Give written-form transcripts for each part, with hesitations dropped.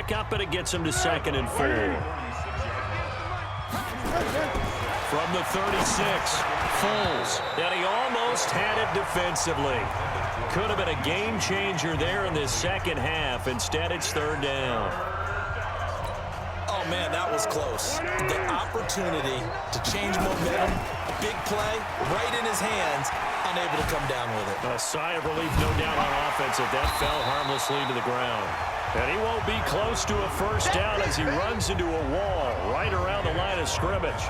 back up, and it gets him to 2nd and 4. From the 36, Foles, and he almost had it defensively. Could have been a game changer there in this second half. Instead, it's 3rd down. Oh, man, that was close. The opportunity to change momentum, big play, right in his hands, unable to come down with it. A sigh of relief, no doubt, on offense if that fell harmlessly to the ground. And he won't be close to a 1st down as he runs into a wall right around the line of scrimmage.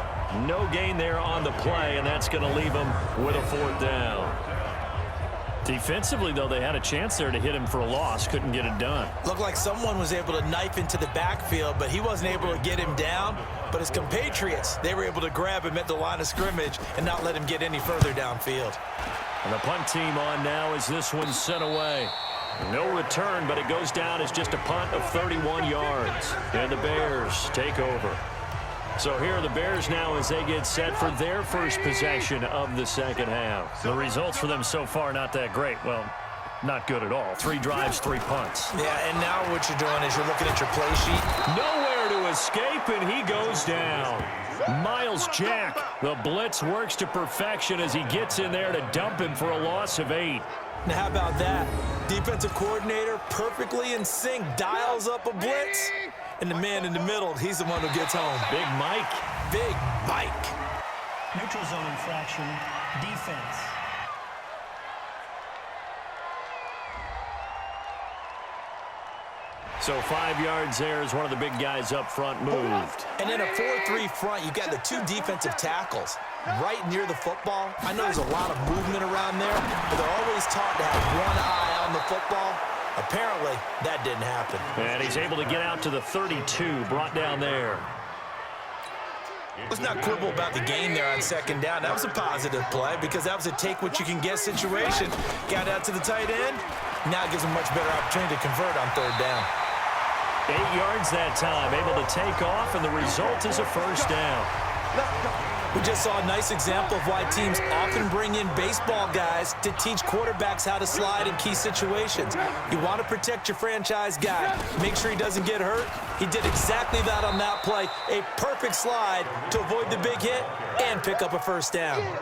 No gain there on the play, and that's going to leave him with a 4th down. Defensively, though, they had a chance there to hit him for a loss. Couldn't get it done. Looked like someone was able to knife into the backfield, but he wasn't able to get him down. But his compatriots, they were able to grab him at the line of scrimmage and not let him get any further downfield. And the punt team on now as this one's sent away. No return, but it goes down as just a punt of 31 yards. And the Bears take over. So here are the Bears now as they get set for their first possession of the second half. The results for them so far not that great. Well, not good at all. 3 drives, 3 punts. Yeah, and now what you're doing is you're looking at your play sheet. Nowhere to escape, and he goes down. Miles Jack, the blitz works to perfection as he gets in there to dump him for a loss of 8. Now, how about that? Defensive coordinator perfectly in sync, dials up a blitz, and the man in the middle, he's the one who gets home. Big Mike. Big Mike. Neutral zone infraction, defense. So 5 yards there as one of the big guys up front moved. And in a 4-3 front, you got the 2 defensive tackles right near the football. I know there's a lot of movement around there, but they're always taught to have one eye on the football. Apparently, that didn't happen. And he's able to get out to the 32, brought down there. Let's not quibble about the gain there on 2nd down. That was a positive play because that was a take-what-you-can-get situation. Got out to the tight end. Now it gives him a much better opportunity to convert on 3rd down. 8 yards that time, able to take off, and the result is a 1st down. We just saw a nice example of why teams often bring in baseball guys to teach quarterbacks how to slide in key situations. You want to protect your franchise guy. Make sure he doesn't get hurt. He did exactly that on that play. A perfect slide to avoid the big hit and pick up a 1st down.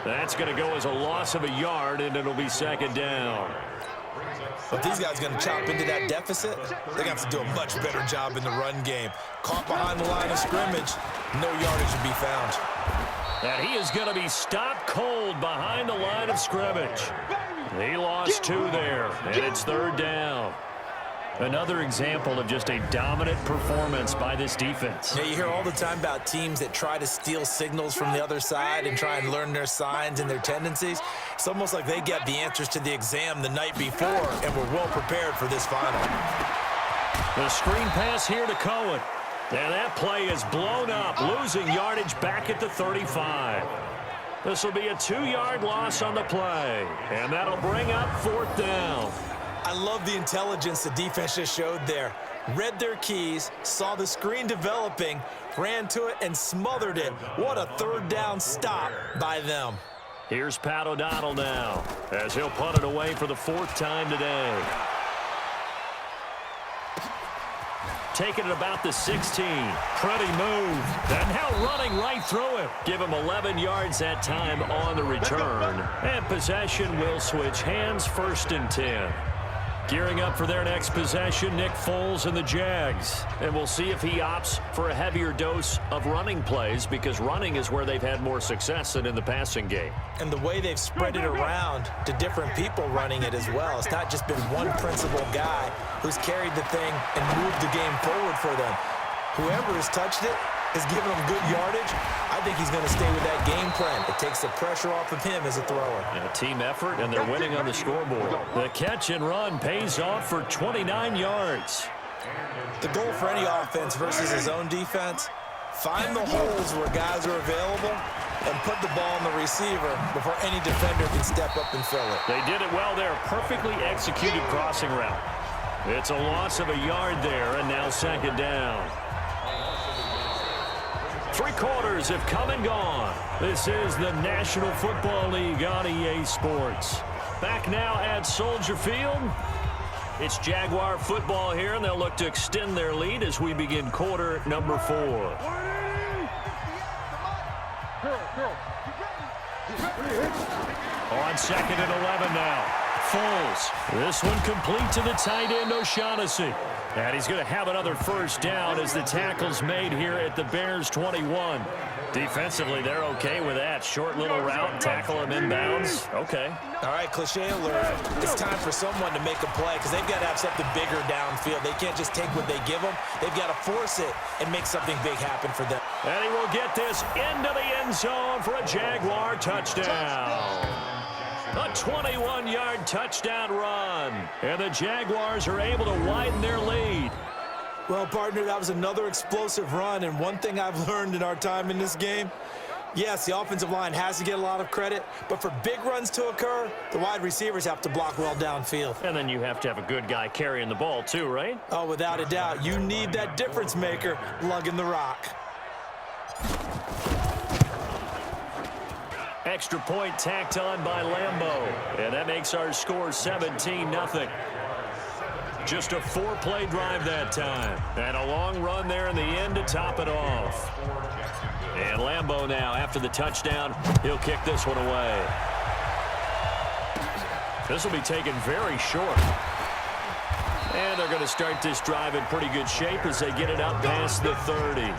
That's going to go as a loss of a yard, and it'll be 2nd down. If these guys are going to chop into that deficit, they're going to have to do a much better job in the run game. Caught behind the line of scrimmage, no yardage to be found. And he is going to be stopped cold behind the line of scrimmage. He lost 2 there, and it's 3rd down. Another example of just a dominant performance by this defense. Yeah, you hear all the time about teams that try to steal signals from the other side and try and learn their signs and their tendencies. It's almost like they get the answers to the exam the night before and were well prepared for this final. The screen pass here to Cohen. And that play is blown up, losing yardage back at the 35. This will be a 2-yard loss on the play, and that'll bring up 4th down. I love the intelligence the defense just showed there. Read their keys, saw the screen developing, ran to it, and smothered it. What a 3rd down stop by them. Here's Pat O'Donnell now, as he'll punt it away for the 4th time today. Taking it about the 16. Pretty move. And now running right through him. Give him 11 yards that time on the return. And possession will switch hands, 1st and 10. Gearing up for their next possession, Nick Foles and the Jags. And we'll see if he opts for a heavier dose of running plays, because running is where they've had more success than in the passing game. And the way they've spread it around to different people running it as well. It's not just been one principal guy who's carried the thing and moved the game forward for them. Whoever has touched it has given them good yardage. I think he's going to stay with that game plan. It takes the pressure off of him as a thrower. A team effort, and they're winning on the scoreboard. The catch and run pays off for 29 yards. The goal for any offense versus his own defense, find the holes where guys are available and put the ball on the receiver before any defender can step up and fill it. They did it well there. Perfectly executed crossing route. It's a loss of a yard there, and now 2nd down. 3 quarters have come and gone. This is the National Football League on EA Sports. Back now at Soldier Field. It's Jaguar football here, and they'll look to extend their lead as we begin quarter number 4. On 2nd and 11 now. Foles. This one complete to the tight end, O'Shaughnessy. And he's going to have another first down as the tackle's made here at the Bears 21. Defensively, they're okay with that. Short little route, tackle him inbounds. Okay. All right, cliche alert. It's time for someone to make a play because they've got to have something bigger downfield. They can't just take what they give them. They've got to force it and make something big happen for them. And he will get this into the end zone for a Jaguar touchdown. A 21-yard touchdown run. And the Jaguars are able to widen their lead. Well, partner, that was another explosive run, and one thing I've learned in our time in this game, yes, the offensive line has to get a lot of credit, but for big runs to occur, the wide receivers have to block well downfield. And then you have to have a good guy carrying the ball too, right? Oh, without a doubt. You need that difference maker lugging the rock. Extra point tacked on by Lambeau, and that makes our score 17-0. Just a 4-play drive that time. And a long run there in the end to top it off. And Lambeau now, after the touchdown, he'll kick this one away. This will be taken very short. And they're going to start this drive in pretty good shape as they get it up past the 30.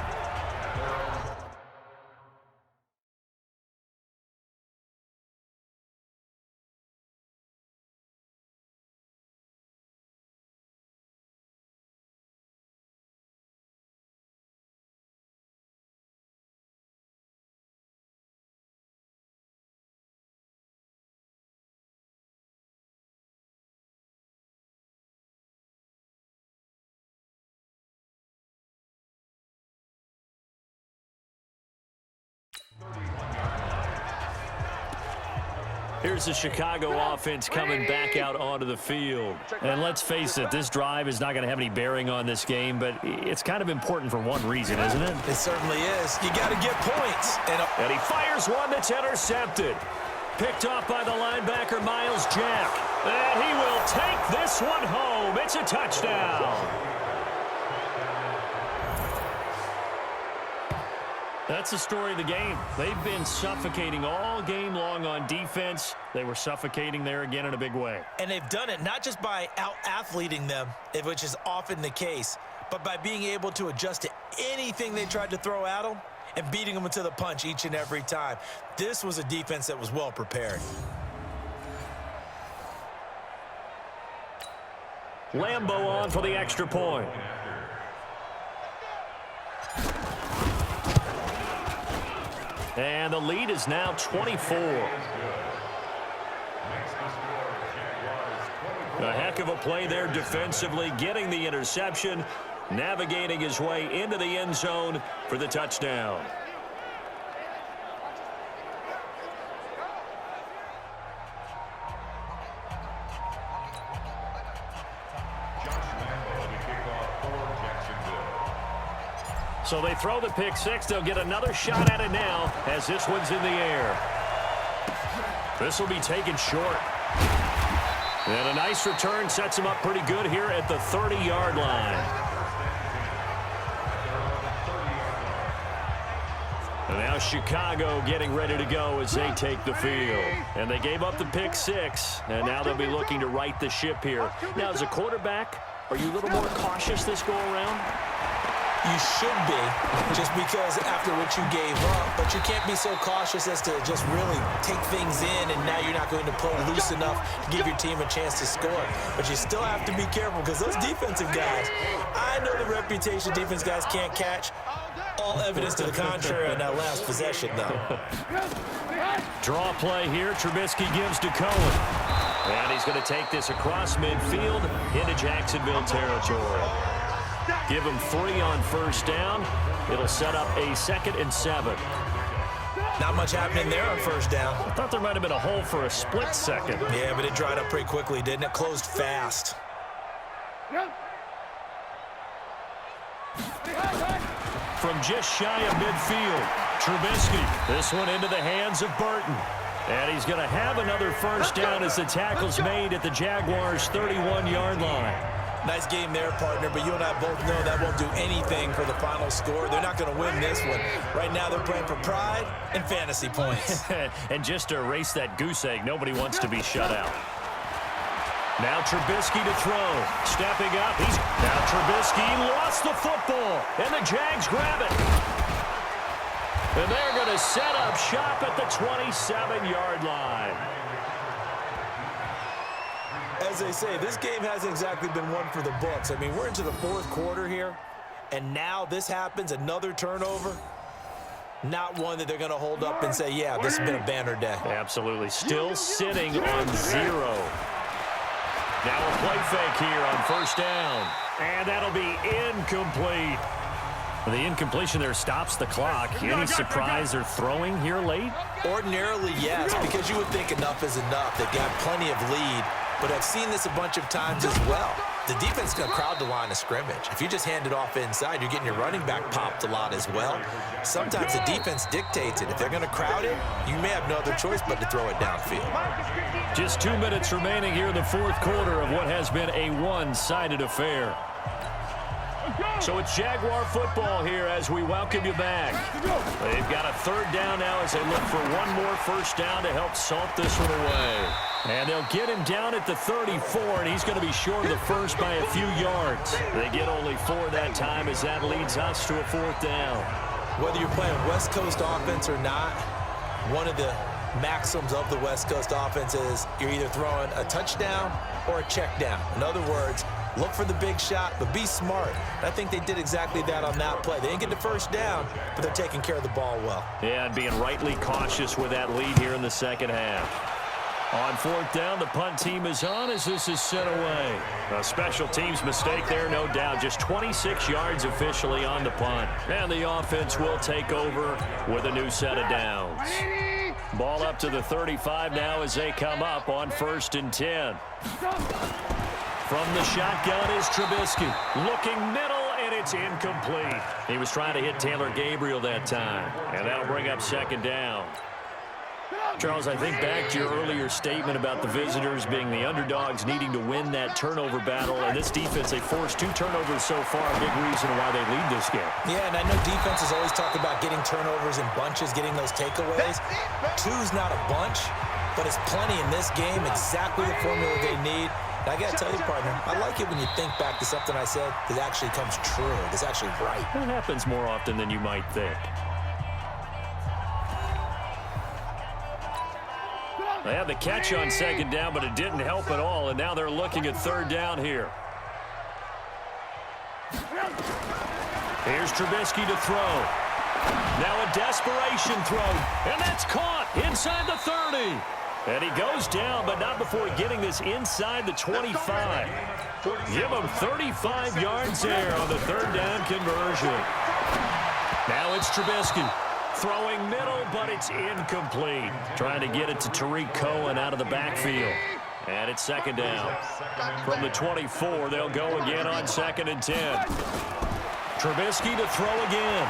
Here's the Chicago offense coming back out onto the field. And let's face it, this drive is not going to have any bearing on this game, but it's kind of important for one reason, isn't it? It certainly is. You got to get points. And he fires one that's intercepted. Picked off by the linebacker, Miles Jack. And he will take this one home. It's a touchdown. That's the story of the game. They've been suffocating all game long on defense. They were suffocating there again in a big way. And they've done it not just by out-athleting them, which is often the case, but by being able to adjust to anything they tried to throw at them and beating them to the punch each and every time. This was a defense that was well prepared. Lambeau on for the extra point. And the lead is now 24. A heck of a play there defensively, getting the interception, navigating his way into the end zone for the touchdown. So they throw the pick six. They'll get another shot at it now as this one's in the air. This will be taken short. And a nice return sets him up pretty good here at the 30-yard line. And now Chicago getting ready to go as they take the field. And they gave up the pick six, and now they'll be looking to right the ship here. Now, as a quarterback, are you a little more cautious this go-around? You should be, just because after what you gave up, but you can't be so cautious as to just really take things in, and now you're not going to play loose enough to give your team a chance to score. But you still have to be careful because those defensive guys, I know the reputation defense guys can't catch. All evidence to the contrary on that last possession, though. Draw play here. Trubisky gives to Cohen. And he's going to take this across midfield into Jacksonville territory. Give him 3 on first down. It'll set up a 2nd and 7. Not much happening there on first down. I thought there might have been a hole for a split second. Yeah, but it dried up pretty quickly, didn't it? Closed fast. From just shy of midfield, Trubisky. This one into the hands of Burton. And he's going to have another first down as the tackle's made at the Jaguars' 31-yard line. Nice game there, partner, but you and I both know that won't do anything for the final score. They're not going to win this one. Right now, they're playing for pride and fantasy points. And just to erase that goose egg, nobody wants to be shut out. Now Trubisky to throw. Stepping up. Now Trubisky lost the football, and the Jags grab it. And they're going to set up shop at the 27-yard line. As they say, this game hasn't exactly been one for the books. I mean, we're into the fourth quarter here, and now this happens, another turnover. Not one that they're going to hold up and say, yeah, this has been a banner day. Absolutely. Still sitting on 0. Now a play fake here on first down. And that'll be incomplete. The incompletion there stops the clock. Any surprise they're throwing here late? Ordinarily, yes, because you would think enough is enough. They've got plenty of lead, but I've seen this a bunch of times as well. The defense is going to crowd the line of scrimmage. If you just hand it off inside, you're getting your running back popped a lot as well. Sometimes the defense dictates it. If they're going to crowd it, you may have no other choice but to throw it downfield. Just 2 minutes remaining here in the fourth quarter of what has been a one-sided affair. So it's Jaguar football here as we welcome you back. They've got a third down now as they look for one more first down to help salt this one away. And they'll get him down at the 34, and he's going to be short of the first by a few yards. They get only 4 that time as that leads us to a fourth down. Whether you're playing West Coast offense or not, one of the maxims of the West Coast offense is you're either throwing a touchdown or a check down. In other words, look for the big shot, but be smart. And I think they did exactly that on that play. They didn't get the first down, but they're taking care of the ball well. Yeah, and being rightly cautious with that lead here in the second half. On fourth down, the punt team is on as this is sent away. A special teams mistake there, no doubt. Just 26 yards officially on the punt. And the offense will take over with a new set of downs. Ball up to the 35 now as they come up on 1st and 10. From the shotgun is Trubisky. Looking middle, and it's incomplete. He was trying to hit Taylor Gabriel that time. And that'll bring up 2nd down. Charles, I think back to your earlier statement about the visitors being the underdogs needing to win that turnover battle. And this defense, they forced 2 turnovers so far, a big reason why they lead this game. Yeah, and I know defenses always talk about getting turnovers in bunches, getting those takeaways. 2's not a bunch, but it's plenty in this game, exactly the formula they need. And I got to tell you, partner, I like it when you think back to something I said that actually comes true, that's actually right. It happens more often than you might think. They had the catch on 2nd down, but it didn't help at all, and now they're looking at 3rd down here. Here's Trubisky to throw. Now a desperation throw, and that's caught inside the 30. And he goes down, but not before getting this inside the 25. Give him 35 yards there on the 3rd down conversion. Now it's Trubisky. Throwing middle, but it's incomplete. Trying to get it to Tariq Cohen out of the backfield. And it's 2nd down. From the 24, they'll go again on 2nd and 10. Trubisky to throw again.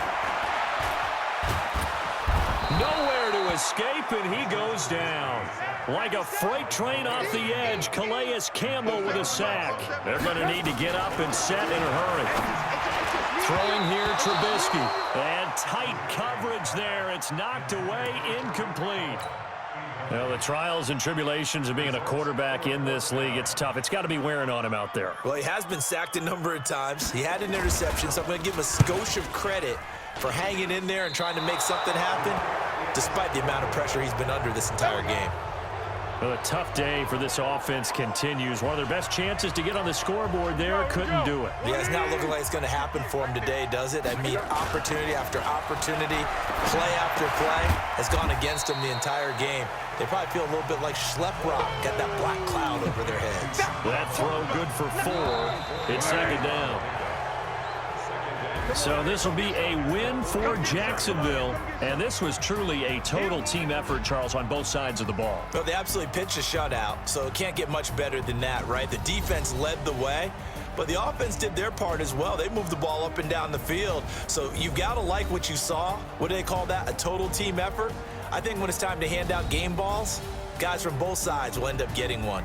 Nowhere to escape, and he goes down. Like a freight train off the edge, Calais Campbell with a sack. They're going to need to get up and set in a hurry. Throwing here, Trubisky. And tight coverage there. It's knocked away, incomplete. Well, the trials and tribulations of being a quarterback in this league, it's tough. It's got to be wearing on him out there. Well, he has been sacked a number of times. He had an interception, so I'm going to give him a skosh of credit for hanging in there and trying to make something happen, despite the amount of pressure he's been under this entire game. Well, a tough day for this offense continues. One of their best chances to get on the scoreboard there, couldn't do it. Yeah, it's not looking like it's going to happen for him today, does it? I mean, opportunity after opportunity, play after play has gone against them the entire game. They probably feel a little bit like Schlepp-Rock, got that black cloud over their heads. That throw good for 4. It's 2nd down. So this will be a win for Jacksonville. And this was truly a total team effort, Charles, on both sides of the ball. Well, they absolutely pitched a shutout, so it can't get much better than that, right? The defense led the way, but the offense did their part as well. They moved the ball up and down the field. So you've got to like what you saw. What do they call that? A total team effort? I think when it's time to hand out game balls, guys from both sides will end up getting one.